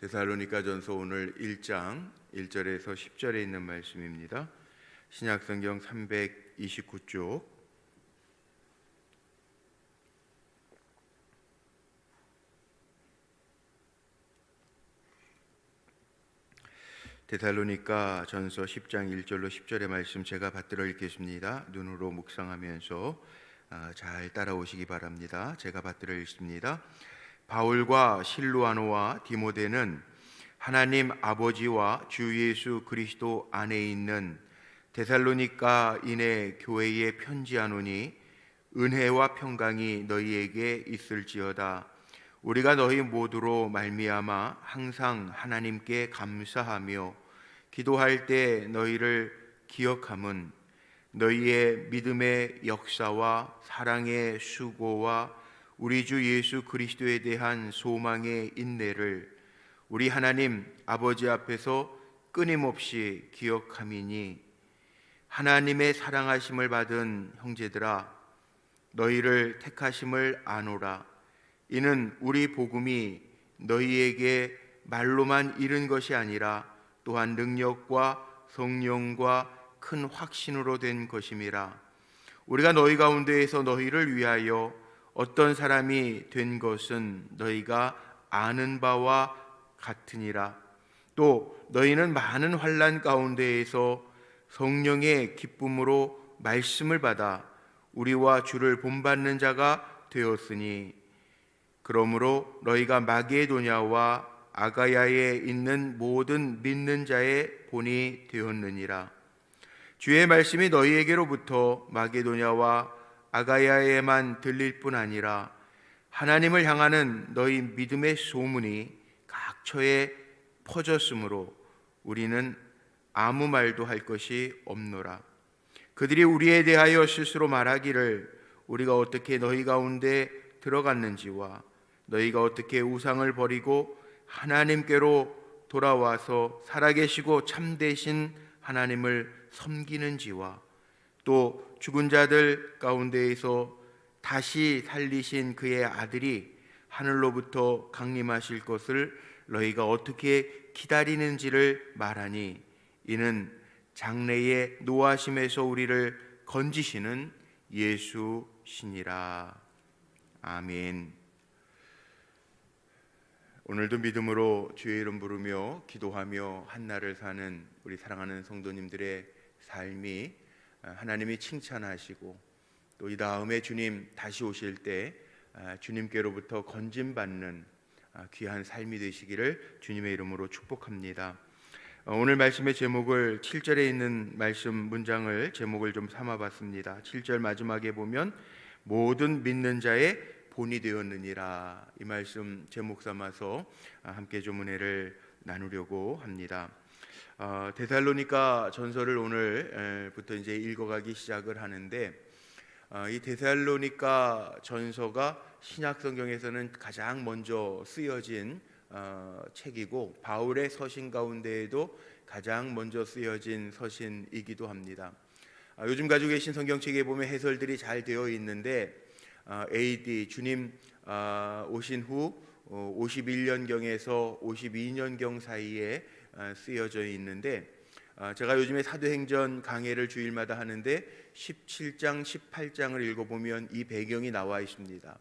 데살로니가전서 오늘 1장 1절에서 10절에 있는 말씀입니다. 신약성경 329쪽 데살로니가전서 10장 1절로 10절의 말씀 제가 받들어 읽겠습니다. 눈으로 묵상하면서 잘 따라오시기 바랍니다. 제가 받들어 읽습니다. 바울과 실루아노와 디모데는 하나님 아버지와 주 예수 그리스도 안에 있는 데살로니가인의 교회에 편지하노니 은혜와 평강이 너희에게 있을지어다. 우리가 너희 모두로 말미암아 항상 하나님께 감사하며 기도할 때 너희를 기억함은 너희의 믿음의 역사와 사랑의 수고와 우리 주 예수 그리스도에 대한 소망의 인내를 우리 하나님 아버지 앞에서 끊임없이 기억함이니, 하나님의 사랑하심을 받은 형제들아, 너희를 택하심을 아노라. 이는 우리 복음이 너희에게 말로만 이른 것이 아니라 또한 능력과 성령과 큰 확신으로 된 것임이라. 우리가 너희 가운데에서 너희를 위하여 어떤 사람이 된 것은 너희가 아는 바와 같으니라. 또 너희는 많은 환난 가운데에서 성령의 기쁨으로 말씀을 받아 우리와 주를 본받는 자가 되었으니, 그러므로 너희가 마게도냐와 아가야에 있는 모든 믿는 자의 본이 되었느니라. 주의 말씀이 너희에게로부터 마게도냐와 아가야에만 들릴 뿐 아니라 하나님을 향하는 너희 믿음의 소문이 각처에 퍼졌으므로 우리는 아무 말도 할 것이 없노라. 그들이 우리에 대하여 스스로 말하기를 우리가 어떻게 너희 가운데 들어갔는지와 너희가 어떻게 우상을 버리고 하나님께로 돌아와서 살아계시고 참되신 하나님을 섬기는지와 또 죽은 자들 가운데에서 다시 살리신 그의 아들이 하늘로부터 강림하실 것을 너희가 어떻게 기다리는지를 말하니, 이는 장래의 노하심에서 우리를 건지시는 예수시니라. 아멘. 오늘도 믿음으로 주의 이름 부르며 기도하며 한날을 사는 우리 사랑하는 성도님들의 삶이 하나님이 칭찬하시고 또 이 다음에 주님 다시 오실 때 주님께로부터 건짐받는 귀한 삶이 되시기를 주님의 이름으로 축복합니다. 오늘 말씀의 제목을 7절에 있는 말씀 문장을 제목을 좀 삼아봤습니다. 7절 마지막에 보면 모든 믿는 자의 본이 되었느니라, 이 말씀 제목 삼아서 함께 좀 은혜를 나누려고 합니다. 데살로니가 전서를 오늘부터 이제 읽어가기 시작을 하는데, 이 데살로니가 전서가 신약 성경에서는 가장 먼저 쓰여진 책이고 바울의 서신 가운데에도 가장 먼저 쓰여진 서신이기도 합니다. 요즘 가지고 계신 성경책에 보면 해설들이 잘 되어 있는데 AD 주님 오신 후 51년경에서 52년경 사이에 쓰여져 있는데, 제가 요즘에 사도행전 강해를 주일마다 하는데 17장 18장을 읽어보면 이 배경이 나와 있습니다.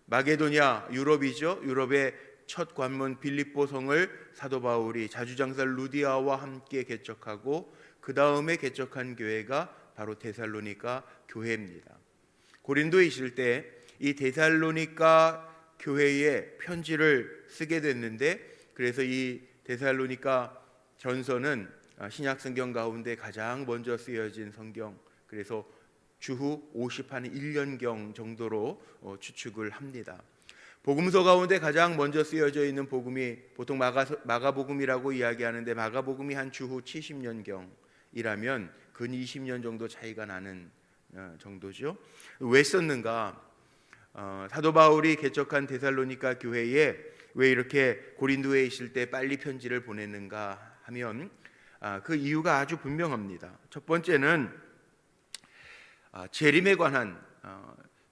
마게도냐, 유럽이죠. 유럽의 첫 관문 빌립보 성을 사도 바울이 자주장사 루디아와 함께 개척하고 그 다음에 개척한 교회가 바로 데살로니가 교회입니다. 고린도에 있을 때 이 데살로니가 교회에 편지를 쓰게 됐는데, 그래서 이 데살로니가 전서는 신약 성경 가운데 가장 먼저 쓰여진 성경, 그래서 주후 51년경 정도로 추측을 합니다. 복음서 가운데 가장 먼저 쓰여져 있는 복음이 보통 마가복음이라고 이야기하는데, 마가복음이 한 주후 70년경이라면 근 20년 정도 차이가 나는 정도죠. 왜 썼는가? 사도 바울이 개척한 데살로니가 교회에 왜 이렇게 고린도에 있을 때 빨리 편지를 보냈는가 하면 그 이유가 아주 분명합니다. 첫 번째는 재림에 관한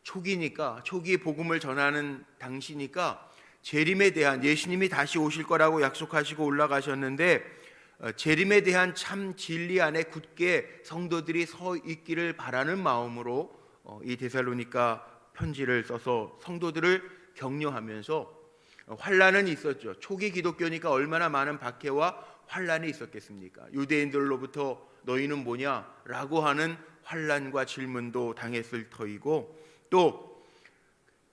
초기 복음을 전하는 당시니까 재림에 대한, 예수님이 다시 오실 거라고 약속하시고 올라가셨는데 재림에 대한 참 진리 안에 굳게 성도들이 서 있기를 바라는 마음으로 이 데살로니가 편지를 써서 성도들을 격려하면서, 환란은 있었죠. 초기 기독교니까 얼마나 많은 박해와 환란이 있었겠습니까? 유대인들로부터 너희는 뭐냐라고 하는 환란과 질문도 당했을 터이고, 또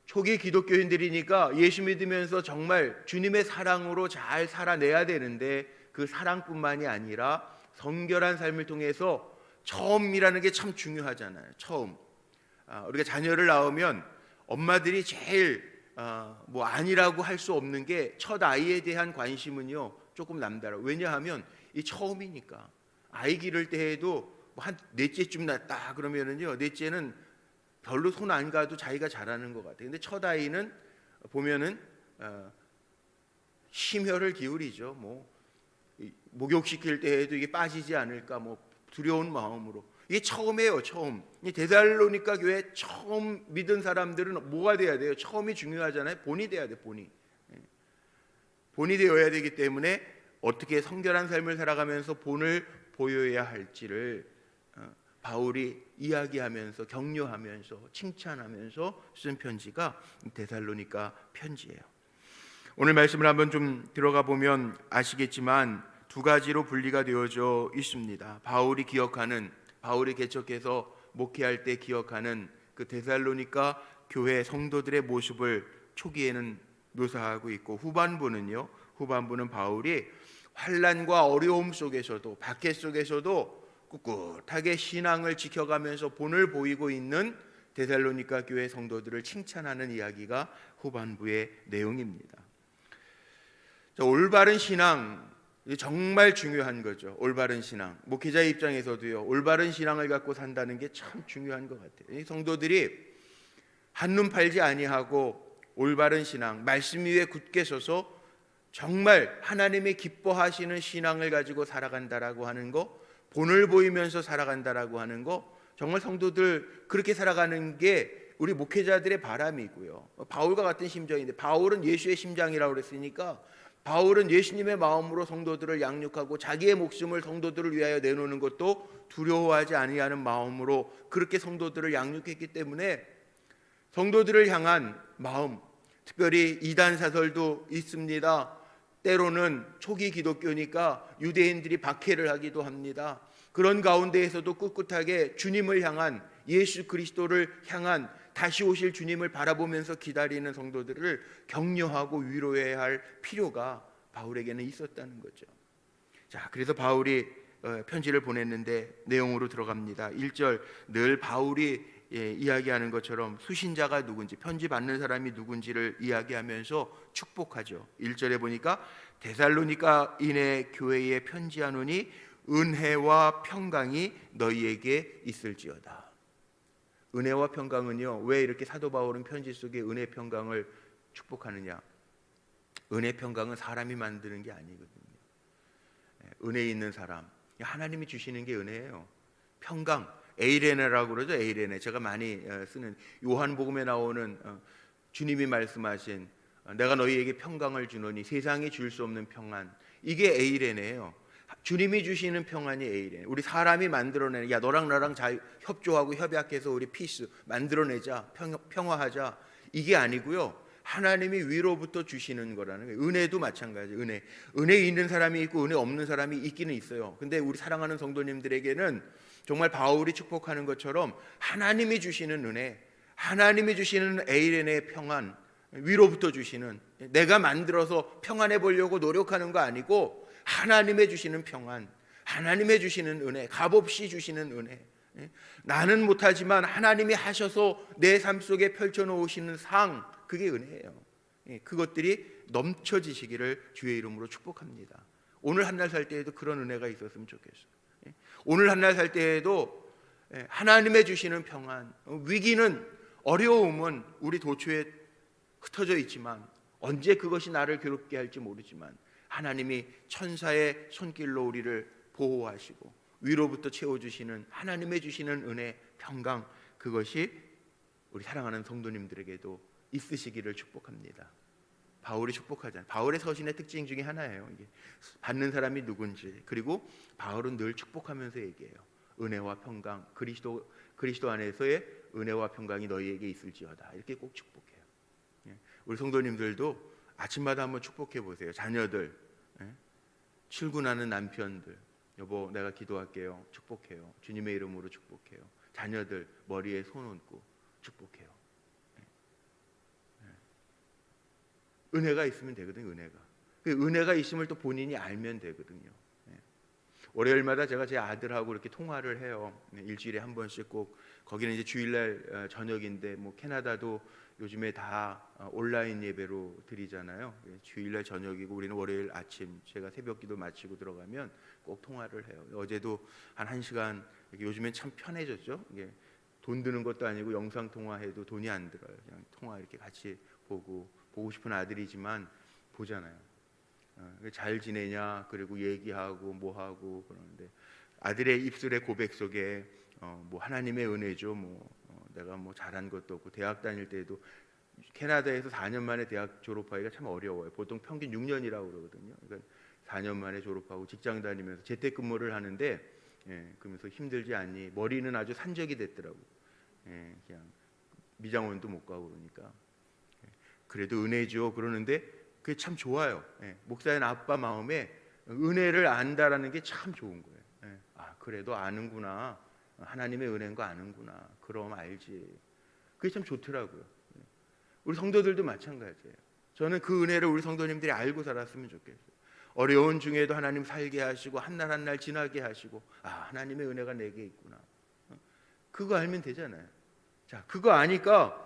초기 기독교인들이니까 예수 믿으면서 정말 주님의 사랑으로 잘 살아내야 되는데, 그 사랑뿐만이 아니라 성결한 삶을 통해서 처음이라는 게 참 중요하잖아요. 처음, 우리가 자녀를 낳으면 엄마들이 제일 아니라고 할 수 없는 게 첫 아이에 대한 관심은요 조금 남다르고, 왜냐하면 이 처음이니까. 아이 기를 때에도 한 넷째쯤 낳았다 그러면은요, 넷째는 별로 손 안 가도 자기가 잘하는 것 같아요. 근데 첫 아이는 보면은 심혈을 기울이죠. 목욕시킬 때에도 이게 빠지지 않을까 두려운 마음으로. 이게 처음이에요. 처음. 이 데살로니가 교회 처음 믿은 사람들은 뭐가 돼야 돼요? 처음이 중요하잖아요. 본이 돼야 돼. 본이 되어야 되기 때문에 어떻게 성결한 삶을 살아가면서 본을 보여야 할지를 바울이 이야기하면서, 격려하면서, 칭찬하면서 쓴 편지가 데살로니가 편지예요. 오늘 말씀을 한번 좀 들어가 보면 아시겠지만 두 가지로 분리가 되어져 있습니다. 바울이 개척해서 목회할 때 기억하는 그 데살로니가 교회 성도들의 모습을 초기에는 묘사하고 있고, 후반부는 바울이 환난과 어려움 속에서도, 박해 속에서도 꿋꿋하게 신앙을 지켜가면서 본을 보이고 있는 데살로니가 교회 성도들을 칭찬하는 이야기가 후반부의 내용입니다. 올바른 신앙, 정말 중요한 거죠. 올바른 신앙. 목회자의 입장에서도요, 올바른 신앙을 갖고 산다는 게 참 중요한 것 같아요. 성도들이 한눈 팔지 아니하고 올바른 신앙, 말씀 위에 굳게 서서 정말 하나님이 기뻐하시는 신앙을 가지고 살아간다라고 하는 거, 본을 보이면서 살아간다라고 하는 거, 정말 성도들 그렇게 살아가는 게 우리 목회자들의 바람이고요. 바울과 같은 심정인데, 바울은 예수의 심장이라고 그랬으니까 바울은 예수님의 마음으로 성도들을 양육하고 자기의 목숨을 성도들을 위하여 내놓는 것도 두려워하지 아니하는 마음으로 그렇게 성도들을 양육했기 때문에 성도들을 향한 마음, 특별히 이단 사설도 있습니다. 때로는 초기 기독교니까 유대인들이 박해를 하기도 합니다. 그런 가운데에서도 꿋꿋하게 주님을 향한, 예수 그리스도를 향한, 다시 오실 주님을 바라보면서 기다리는 성도들을 격려하고 위로해야 할 필요가 바울에게는 있었다는 거죠. 자, 그래서 바울이 편지를 보냈는데 내용으로 들어갑니다. 1절, 늘 바울이 이야기하는 것처럼 수신자가 누군지, 편지 받는 사람이 누군지를 이야기하면서 축복하죠. 1절에 보니까 데살로니가인의 교회에 편지하노니 은혜와 평강이 너희에게 있을지어다. 은혜와 평강은요, 왜 이렇게 사도 바울은 편지 속에 은혜 평강을 축복하느냐? 은혜 평강은 사람이 만드는 게 아니거든요. 은혜 있는 사람, 하나님이 주시는 게 은혜예요. 평강, 에이레네라고 그러죠. 에이레네. 제가 많이 쓰는 요한복음에 나오는 주님이 말씀하신 내가 너희에게 평강을 주노니 세상이 줄 수 없는 평안, 이게 에이레네예요. 주님이 주시는 평안이 에이레네. 우리 사람이 만들어내는, 야 너랑 나랑 잘 협조하고 협약해서 우리 피스 만들어내자, 평화하자, 이게 아니고요, 하나님이 위로부터 주시는 거라는 거예요. 은혜도 마찬가지. 은혜 있는 사람이 있고 은혜 없는 사람이 있기는 있어요. 근데 우리 사랑하는 성도님들에게는 정말 바울이 축복하는 것처럼 하나님이 주시는 은혜, 하나님이 주시는 에이레네의 평안, 위로부터 주시는, 내가 만들어서 평안해 보려고 노력하는 거 아니고 하나님의 주시는 평안, 하나님의 주시는 은혜, 값없이 주시는 은혜, 나는 못하지만 하나님이 하셔서 내 삶 속에 펼쳐놓으시는 상, 그게 은혜예요. 그것들이 넘쳐지시기를 주의 이름으로 축복합니다. 오늘 한날 살 때에도 그런 은혜가 있었으면 좋겠어요. 오늘 한날 살 때에도 하나님의 주시는 평안, 위기는, 어려움은 우리 도처에 흩어져 있지만 언제 그것이 나를 괴롭게 할지 모르지만 하나님이 천사의 손길로 우리를 보호하시고 위로부터 채워주시는 하나님의 주시는 은혜, 평강, 그것이 우리 사랑하는 성도님들에게도 있으시기를 축복합니다. 바울이 축복하잖아요. 바울의 서신의 특징 중에 하나예요. 이게 받는 사람이 누군지, 그리고 바울은 늘 축복하면서 얘기해요. 은혜와 평강, 그리스도 안에서의 은혜와 평강이 너희에게 있을지어다. 이렇게 꼭 축복해요. 우리 성도님들도 아침마다 한번 축복해 보세요. 자녀들, 출근하는 남편들, 여보 내가 기도할게요. 축복해요. 주님의 이름으로 축복해요. 자녀들 머리에 손 얹고 축복해요. 은혜가 있으면 되거든요. 은혜가 있음을 또 본인이 알면 되거든요. 월요일마다 제가 제 아들하고 이렇게 통화를 해요. 일주일에 한 번씩 꼭. 거기는 이제 주일날 저녁인데 뭐 캐나다도 요즘에 다 온라인 예배로 드리잖아요. 주일날 저녁이고 우리는 월요일 아침, 제가 새벽기도 마치고 들어가면 꼭 통화를 해요. 어제도 한 1시간. 요즘엔 참 편해졌죠. 이게 돈 드는 것도 아니고 영상 통화해도 돈이 안 들어요. 그냥 통화 이렇게 같이 보고 싶은 아들이지만 보잖아요. 잘 지내냐, 그리고 얘기하고 뭐하고 그러는데 아들의 입술의 고백 속에 뭐 하나님의 은혜죠. 내가 뭐 잘한 것도 없고, 대학 다닐 때도 캐나다에서 4년 만에 대학 졸업하기가 참 어려워요. 보통 평균 6년이라고 그러거든요. 그러니까 4년 만에 졸업하고 직장 다니면서 재택근무를 하는데, 그러면서 힘들지 않니? 머리는 아주 산적이 됐더라고. 그냥 미장원도 못 가고 그러니까. 그래도 은혜죠. 그러는데 그게 참 좋아요. 목사인 아빠 마음에 은혜를 안다라는 게 참 좋은 거예요. 그래도 아는구나. 하나님의 은혜인 거 아는구나. 그럼 알지. 그게 참 좋더라고요. 우리 성도들도 마찬가지예요. 저는 그 은혜를 우리 성도님들이 알고 살았으면 좋겠어요. 어려운 중에도 하나님 살게 하시고 한날 한날 지나게 하시고, 하나님의 은혜가 내게 있구나. 그거 알면 되잖아요. 자, 그거 아니까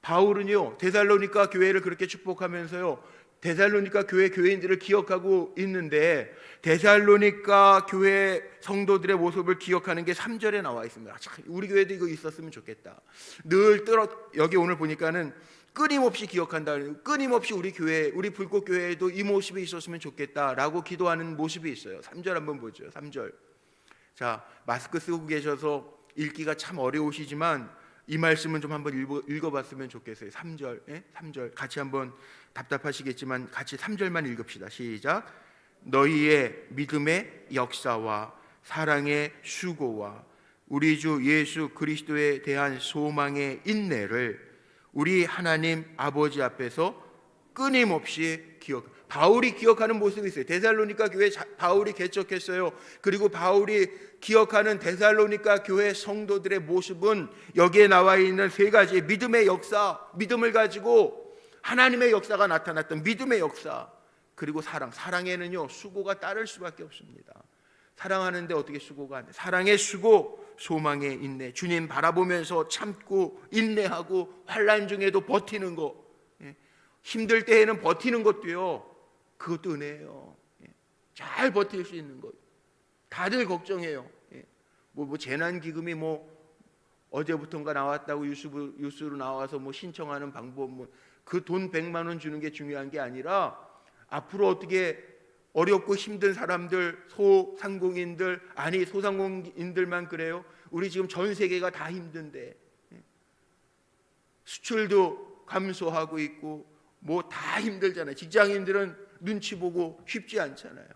바울은요 데살로니가 교회를 그렇게 축복하면서요 데살로니가 교회인들을 기억하고 있는데, 데살로니가 교회 성도들의 모습을 기억하는 게 3절에 나와 있습니다. 우리 교회도 이거 있었으면 좋겠다. 여기 오늘 보니까는 끊임없이 기억한다. 끊임없이 우리 교회, 우리 불꽃교회에도 이 모습이 있었으면 좋겠다라고 기도하는 모습이 있어요. 3절 한번 보죠. 3절. 자, 마스크 쓰고 계셔서 읽기가 참 어려우시지만 이 말씀은 좀 한번 읽어봤으면 좋겠어요. 3절, 3절 같이 한번, 답답하시겠지만 같이 3절만 읽읍시다. 시작. 너희의 믿음의 역사와 사랑의 수고와 우리 주 예수 그리스도에 대한 소망의 인내를 우리 하나님 아버지 앞에서 끊임없이 바울이 기억하는 모습이 있어요. 데살로니가 교회 바울이 개척했어요. 그리고 바울이 기억하는 데살로니가 교회 성도들의 모습은 여기에 나와 있는 3가지의 믿음의 역사, 믿음을 가지고 하나님의 역사가 나타났던 믿음의 역사, 그리고 사랑에는요 수고가 따를 수밖에 없습니다. 사랑하는데 어떻게 수고가 안 돼? 사랑의 수고, 소망의 인내. 주님 바라보면서 참고 인내하고 환난 중에도 버티는 거, 힘들 때에는 버티는 것도요, 그것도 은혜예요. 잘 버틸 수 있는 것. 다들 걱정해요. 뭐 재난기금이 어제부터인가 나왔다고 뉴스로 나와서 신청하는 방법, 그 돈 100만 원 주는 게 중요한 게 아니라 앞으로 어떻게 어렵고 힘든 사람들, 소상공인들, 소상공인들만 그래요. 우리 지금 전 세계가 다 힘든데 수출도 감소하고 있고 다 힘들잖아요. 직장인들은 눈치 보고 쉽지 않잖아요.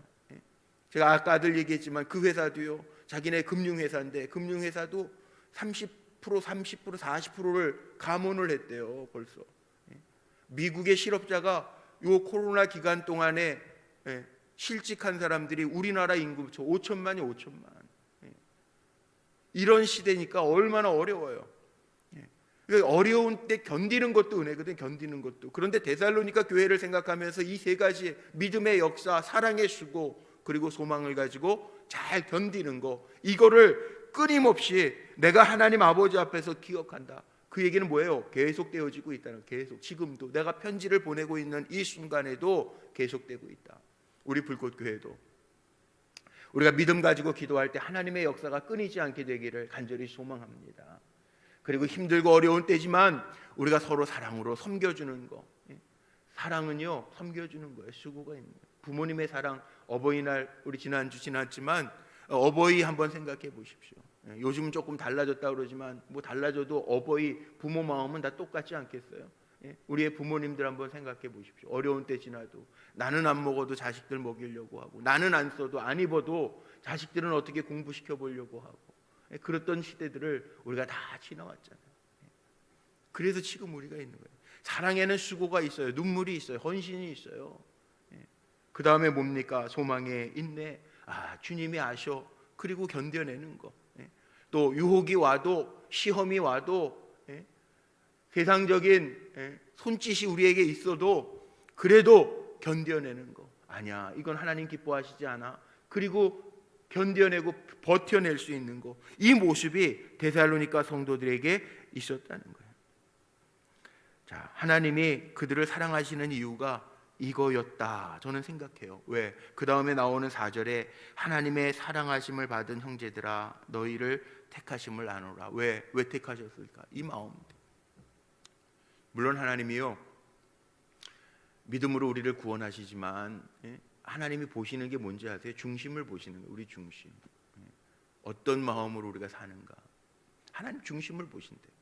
제가 아까 아들 얘기했지만 그 회사도요, 자기네 금융회사인데 금융회사도 30%, 40%를 감원을 했대요. 벌써. 미국의 실업자가 요 코로나 기간 동안에 실직한 사람들이 우리나라 인구 5천만이 5천만. 이런 시대니까 얼마나 어려워요. 어려운 때 견디는 것도 은혜거든. 견디는 것도. 그런데 데살로니가 교회를 생각하면서 이 3가지 믿음의 역사, 사랑의 수고, 그리고 소망을 가지고 잘 견디는 거, 이거를 끊임없이 내가 하나님 아버지 앞에서 기억한다. 그 얘기는 뭐예요? 계속되어지고 있다는, 계속 지금도 내가 편지를 보내고 있는 이 순간에도 계속되고 있다. 우리 불꽃교회도 우리가 믿음 가지고 기도할 때 하나님의 역사가 끊이지 않게 되기를 간절히 소망합니다. 그리고 힘들고 어려운 때지만 우리가 서로 사랑으로 섬겨주는 거. 사랑은요 섬겨주는 거예요. 수고가 있는 거예요. 부모님의 사랑, 어버이날 우리 지난주 지났지만 어버이 한번 생각해 보십시오. 요즘은 조금 달라졌다 그러지만 달라져도 어버이 부모 마음은 다 똑같지 않겠어요? 우리의 부모님들 한번 생각해 보십시오. 어려운 때 지나도 나는 안 먹어도 자식들 먹이려고 하고, 나는 안 써도 안 입어도 자식들은 어떻게 공부시켜 보려고 하고, 그랬던 시대들을 우리가 다 지나왔잖아요. 그래서 지금 우리가 있는 거예요. 사랑에는 수고가 있어요. 눈물이 있어요. 헌신이 있어요. 그 다음에 뭡니까? 소망의 인내. 주님이 아셔. 그리고 견뎌내는 거. 또 유혹이 와도, 시험이 와도, 세상적인 손짓이 우리에게 있어도 그래도 견뎌내는 거. 아니야, 이건 하나님 기뻐하시지 않아. 그리고 견뎌내고 버텨낼 수 있는 거. 이 모습이 데살로니가 성도들에게 있었다는 거예요. 자, 하나님이 그들을 사랑하시는 이유가 이거였다, 저는 생각해요. 왜? 그 다음에 나오는 4절에 하나님의 사랑하심을 받은 형제들아 너희를 택하심을 아노라. 왜 택하셨을까? 이 마음입니다. 물론 하나님이요, 믿음으로 우리를 구원하시지만 하나님이 보시는 게 뭔지 아세요? 중심을 보시는 거예요. 우리 중심. 어떤 마음으로 우리가 사는가, 하나님 중심을 보신대요.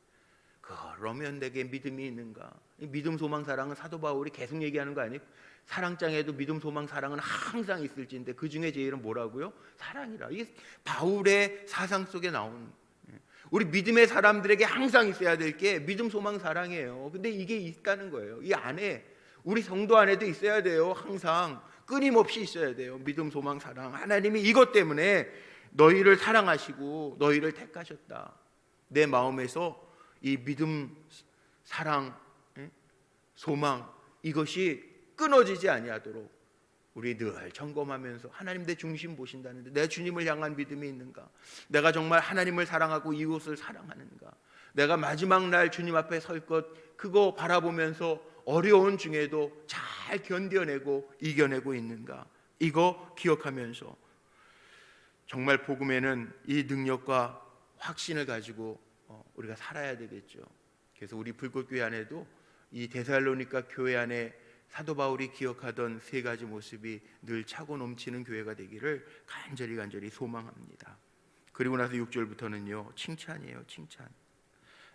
그러면 내게 믿음이 있는가? 믿음, 소망, 사랑은 사도 바울이 계속 얘기하는 거 아니에요? 사랑장에도 믿음, 소망, 사랑은 항상 있을진데 그 중에 제일은 뭐라고요? 사랑이라. 이게 바울의 사상 속에 나오는, 우리 믿음의 사람들에게 항상 있어야 될 게 믿음, 소망, 사랑이에요. 근데 이게 있다는 거예요. 이 안에, 우리 성도 안에도 있어야 돼요. 항상 끊임없이 있어야 돼요. 믿음, 소망, 사랑. 하나님이 이것 때문에 너희를 사랑하시고 너희를 택하셨다. 내 마음에서 이 믿음, 사랑, 소망, 이것이 끊어지지 아니하도록 우리 늘 점검하면서 하나님 내 중심 보신다는데 내 주님을 향한 믿음이 있는가? 내가 정말 하나님을 사랑하고 이웃을 사랑하는가? 내가 마지막 날 주님 앞에 설 것 그거 바라보면서 어려운 중에도 잘 견뎌내고 이겨내고 있는가? 이거 기억하면서 정말 복음에는 이 능력과 확신을 가지고 우리가 살아야 되겠죠. 그래서 우리 불꽃교회 안에도 이 데살로니가 교회 안에 사도 바울이 기억하던 3가지 모습이 늘 차고 넘치는 교회가 되기를 간절히 소망합니다. 그리고 나서 6절부터는요 칭찬이에요. 칭찬.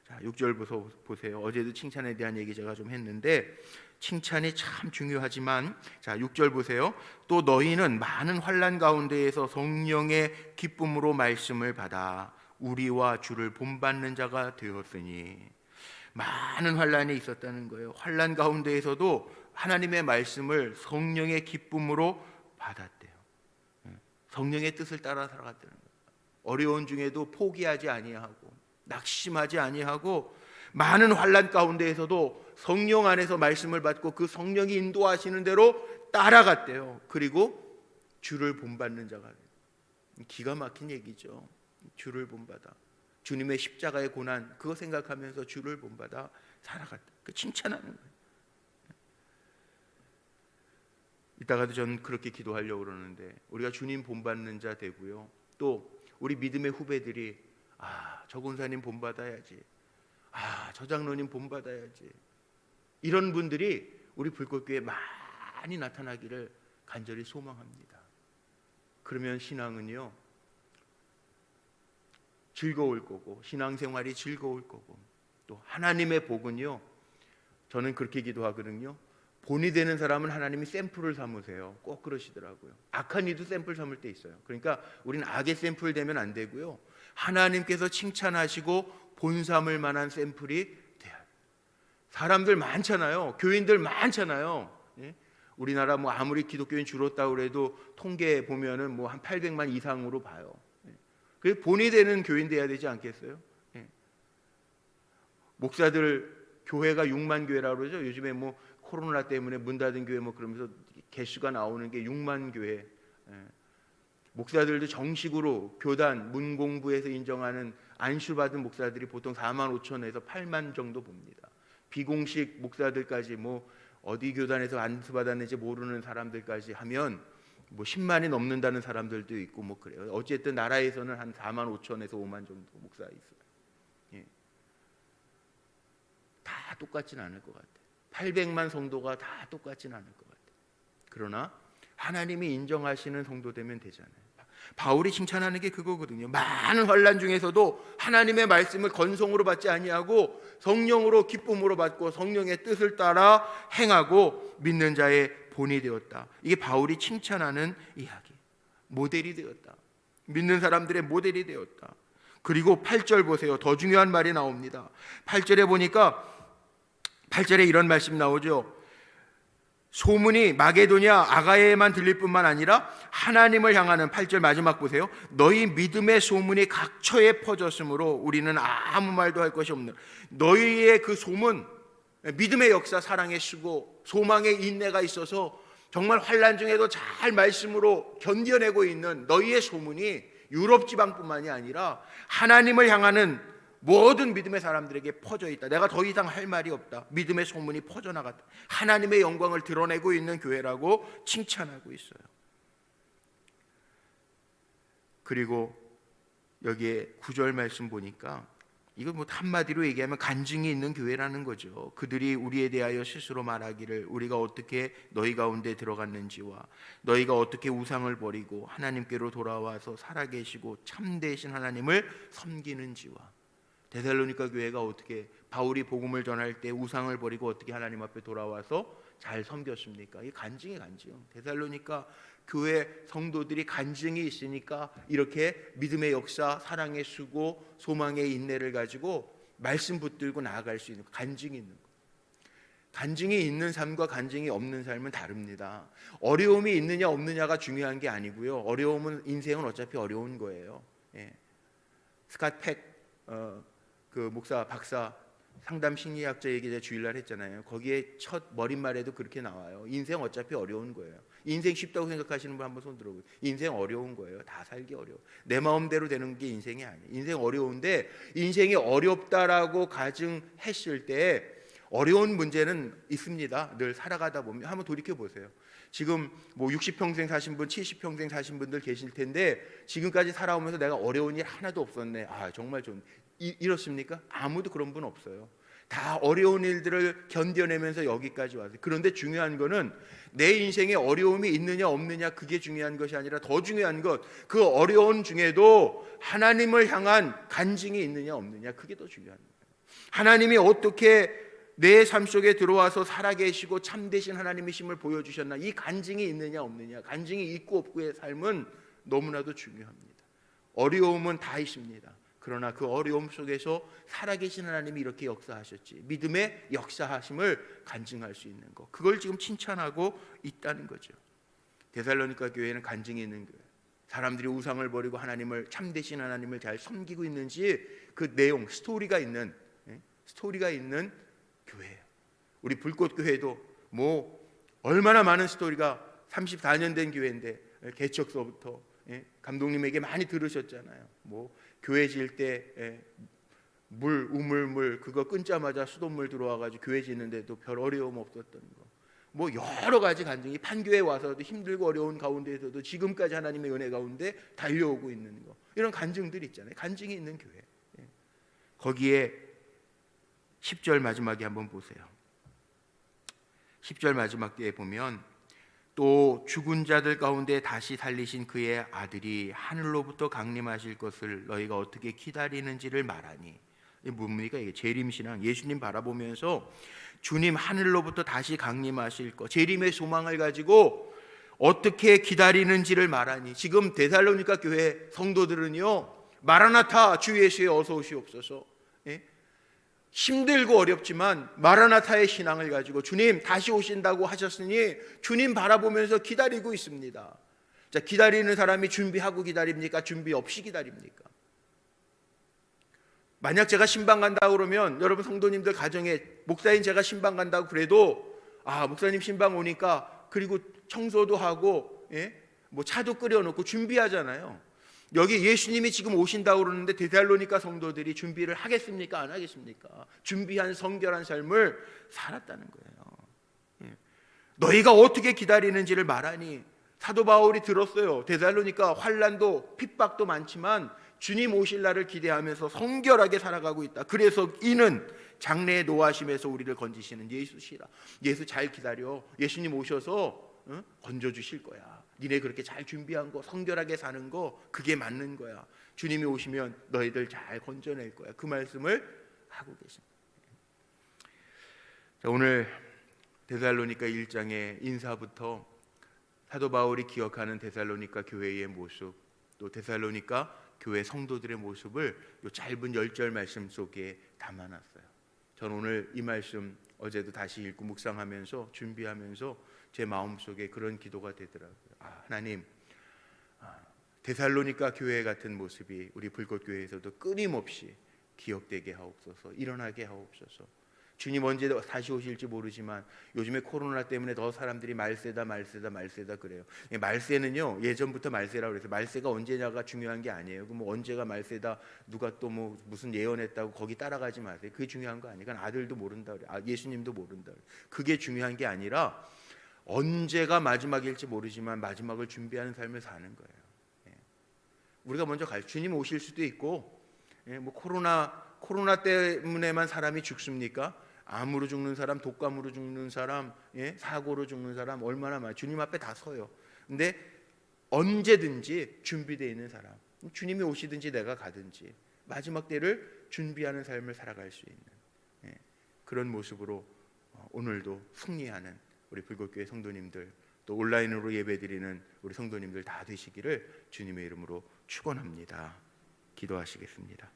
자, 6절 보세요. 어제도 칭찬에 대한 얘기 제가 좀 했는데 칭찬이 참 중요하지만, 자 6절 보세요. 또 너희는 많은 환난 가운데에서 성령의 기쁨으로 말씀을 받아 우리와 주를 본받는 자가 되었으니, 많은 환난이 있었다는 거예요. 환난 가운데에서도 하나님의 말씀을 성령의 기쁨으로 받았대요. 성령의 뜻을 따라 살아갔다는 거예요. 어려운 중에도 포기하지 아니하고 낙심하지 아니하고 많은 환난 가운데에서도 성령 안에서 말씀을 받고 그 성령이 인도하시는 대로 따라갔대요. 그리고 주를 본받는 자가 돼요. 기가 막힌 얘기죠. 주를 본받아, 주님의 십자가의 고난 그거 생각하면서 주를 본받아 살아갔다. 그 칭찬하는 거예요. 이따가도 전 그렇게 기도하려고 그러는데 우리가 주님 본받는 자 되고요. 또 우리 믿음의 후배들이 저 권사님 본받아야지, 저 장로님 본받아야지, 이런 분들이 우리 불꽃교회에 많이 나타나기를 간절히 소망합니다. 그러면 신앙은요 즐거울 거고 신앙생활이 즐거울 거고, 또 하나님의 복은요, 저는 그렇게 기도하거든요. 본이 되는 사람은 하나님이 샘플을 삼으세요. 꼭 그러시더라고요. 악한 이도 샘플 삼을 때 있어요. 그러니까 우리는 악의 샘플 되면 안 되고요, 하나님께서 칭찬하시고 본 삼을 만한 샘플이 돼야 돼요. 사람들 많잖아요. 교인들 많잖아요. 우리나라 뭐 아무리 기독교인 줄었다고 해도 통계 보면은 뭐 한 800만 이상으로 봐요. 그래서 본이 되는 교인 돼야 되지 않겠어요? 목사들 교회가 6만 교회라고 그러죠. 요즘에 뭐 코로나 때문에 문 닫은 교회 뭐 그러면서 개수가 나오는 게 6만 교회. 목사들도 정식으로 교단 문공부에서 인정하는 안수받은 목사들이 보통 4만 5천에서 8만 정도 봅니다. 비공식 목사들까지 뭐 어디 교단에서 안수받았는지 모르는 사람들까지 하면 뭐 10만이 넘는다는 사람들도 있고 뭐 그래요. 어쨌든 나라에서는 한 4만 5천에서 5만 정도 목사 있어요. 다 똑같진 않을 것 같아요. 800만 성도가 다 똑같진 않을 것 같아요. 그러나 하나님이 인정하시는 성도 되면 되잖아요. 바울이 칭찬하는 게 그거거든요. 많은 환난 중에서도 하나님의 말씀을 건성으로 받지 아니하고 성령으로 기쁨으로 받고 성령의 뜻을 따라 행하고 믿는 자의 본이 되었다. 이게 바울이 칭찬하는 이야기. 모델이 되었다. 믿는 사람들의 모델이 되었다. 그리고 8절 보세요. 더 중요한 말이 나옵니다. 8절에 보니까 8절에 이런 말씀 나오죠. 소문이 마게도냐 아가야에만 들릴 뿐만 아니라 하나님을 향하는 8절 마지막 보세요. 너희 믿음의 소문이 각처에 퍼졌으므로 우리는 아무 말도 할 것이 없는, 너희의 그 소문, 믿음의 역사, 사랑의 수고, 소망의 인내가 있어서 정말 환난 중에도 잘 말씀으로 견뎌내고 있는 너희의 소문이 유럽 지방뿐만이 아니라 하나님을 향하는 모든 믿음의 사람들에게 퍼져 있다. 내가 더 이상 할 말이 없다. 믿음의 소문이 퍼져나갔다. 하나님의 영광을 드러내고 있는 교회라고 칭찬하고 있어요. 그리고 여기에 9절 말씀 보니까 이거 뭐 한마디로 얘기하면 간증이 있는 교회라는 거죠. 그들이 우리에 대하여 스스로 말하기를 우리가 어떻게 너희 가운데 들어갔는지와 너희가 어떻게 우상을 버리고 하나님께로 돌아와서 살아계시고 참되신 하나님을 섬기는지와. 데살로니가 교회가 어떻게 바울이 복음을 전할 때 우상을 버리고 어떻게 하나님 앞에 돌아와서 잘 섬겼습니까? 이 간증이 간증. 데살로니가 교회 성도들이 간증이 있으니까 이렇게 믿음의 역사, 사랑의 수고, 소망의 인내를 가지고 말씀 붙들고 나아갈 수 있는 간증이 있는 거. 간증이 있는 삶과 간증이 없는 삶은 다릅니다. 어려움이 있느냐 없느냐가 중요한 게 아니고요. 어려움은 인생은 어차피 어려운 거예요. 예. 스캇 팩 그 목사 박사 상담 심리학자 얘기 제가 주일날 했잖아요. 거기에 첫 머릿말에도 그렇게 나와요. 인생 어차피 어려운 거예요. 인생 쉽다고 생각하시는 분 한번 손 들어보세요. 인생 어려운 거예요. 다 살기 어려워. 내 마음대로 되는 게 인생이 아니에요. 인생 어려운데 인생이 어렵다라고 가정했을 때 어려운 문제는 있습니다. 늘 살아가다 보면 한번 돌이켜 보세요. 지금 뭐 60평생 사신 분, 70평생 사신 분들 계실 텐데 지금까지 살아오면서 내가 어려운 일 하나도 없었네. 아 정말 좀 이렇습니까? 아무도 그런 분 없어요. 다 어려운 일들을 견뎌내면서 여기까지 왔어요. 그런데 중요한 거는 내 인생에 어려움이 있느냐 없느냐 그게 중요한 것이 아니라 더 중요한 것, 그 어려운 중에도 하나님을 향한 간증이 있느냐 없느냐 그게 더 중요한 거예요. 하나님이 어떻게 내 삶 속에 들어와서 살아계시고 참되신 하나님이심을 보여주셨나, 이 간증이 있느냐 없느냐, 간증이 있고 없고의 삶은 너무나도 중요합니다. 어려움은 다 있습니다. 그러나 그 어려움 속에서 살아계신 하나님이 이렇게 역사하셨지, 믿음의 역사하심을 간증할 수 있는 것, 그걸 지금 칭찬하고 있다는 거죠. 데살로니가 교회는 간증이 있는 교회, 사람들이 우상을 버리고 하나님을, 참되신 하나님을 잘 섬기고 있는지 그 내용, 스토리가 있는 교회예요. 우리 불꽃교회도 뭐 얼마나 많은 스토리가, 34년 된 교회인데 개척서부터 감독님에게 많이 들으셨잖아요. 뭐 교회 지을 때 물, 우물물 그거 끊자마자 수돗물 들어와가지고 교회 짓는데도 별 어려움 없었던 거, 뭐 여러 가지 간증이 판교에 와서도 힘들고 어려운 가운데에서도 지금까지 하나님의 은혜 가운데 달려오고 있는 거, 이런 간증들이 있잖아요. 간증이 있는 교회. 거기에 10절 마지막에 한번 보세요. 10절 마지막 뒤에 보면 또 죽은 자들 가운데 다시 살리신 그의 아들이 하늘로부터 강림하실 것을 너희가 어떻게 기다리는지를 말하니. 뭡니까? 이게 재림신앙, 예수님 바라보면서 주님 하늘로부터 다시 강림하실 것, 재림의 소망을 가지고 어떻게 기다리는지를 말하니. 지금 데살로니가 교회 성도들은요, 마라나타 주 예수에 어서 오시옵소서, 힘들고 어렵지만 마라나타의 신앙을 가지고 주님 다시 오신다고 하셨으니 주님 바라보면서 기다리고 있습니다. 자, 기다리는 사람이 준비하고 기다립니까? 준비 없이 기다립니까? 만약 제가 신방 간다고 그러면 여러분 성도님들 가정에 목사인 제가 신방 간다고 그래도, 아 목사님 신방 오니까 그리고 청소도 하고 뭐 차도 끓여놓고 준비하잖아요. 여기 예수님이 지금 오신다고 그러는데 데살로니가 성도들이 준비를 하겠습니까? 안 하겠습니까? 준비한 성결한 삶을 살았다는 거예요. 너희가 어떻게 기다리는지를 말하니. 사도 바울이 들었어요. 데살로니가 환난도 핍박도 많지만 주님 오실 날을 기대하면서 성결하게 살아가고 있다. 그래서 이는 장래의 노하심에서 우리를 건지시는 예수시라. 예수 잘 기다려. 예수님 오셔서 건져 주실 거야. 니네 그렇게 잘 준비한 거, 성결하게 사는 거, 그게 맞는 거야. 주님이 오시면 너희들 잘 건져낼 거야. 그 말씀을 하고 계십니다. 자, 오늘 데살로니가 1장의 인사부터 사도 바울이 기억하는 데살로니가 교회의 모습, 또 데살로니가 교회 성도들의 모습을 이 짧은 10절 말씀 속에 담아놨어요. 저는 오늘 이 말씀 어제도 다시 읽고 묵상하면서 준비하면서 제 마음속에 그런 기도가 되더라고요. 하나님, 데살로니가 교회 같은 모습이 우리 불꽃교회에서도 끊임없이 기억되게 하옵소서, 일어나게 하옵소서. 주님 언제 다시 오실지 모르지만 요즘에 코로나 때문에 더 사람들이 말세다 그래요. 말세는요, 예전부터 말세라고 그래서 말세가 언제냐가 중요한 게 아니에요. 그럼 언제가 말세다, 누가 또 무슨 예언했다고 거기 따라가지 마세요. 그게 중요한 거 아니에요. 아들도 모른다 그래요. 예수님도 모른다 그래요. 그게 중요한 게 아니라 언제가 마지막일지 모르지만 마지막을 준비하는 삶을 사는 거예요. 우리가 먼저 주님 오실 수도 있고, 코로나 때문에만 사람이 죽습니까? 암으로 죽는 사람, 독감으로 죽는 사람, 사고로 죽는 사람 얼마나 많아요. 주님 앞에 다 서요. 근데 언제든지 준비되어 있는 사람, 주님이 오시든지 내가 가든지 마지막 때를 준비하는 삶을 살아갈 수 있는 그런 모습으로 오늘도 승리하는 우리 불꽃교회 성도님들, 또 온라인으로 예배드리는 우리 성도님들 다 되시기를 주님의 이름으로 축원합니다. 기도하시겠습니다.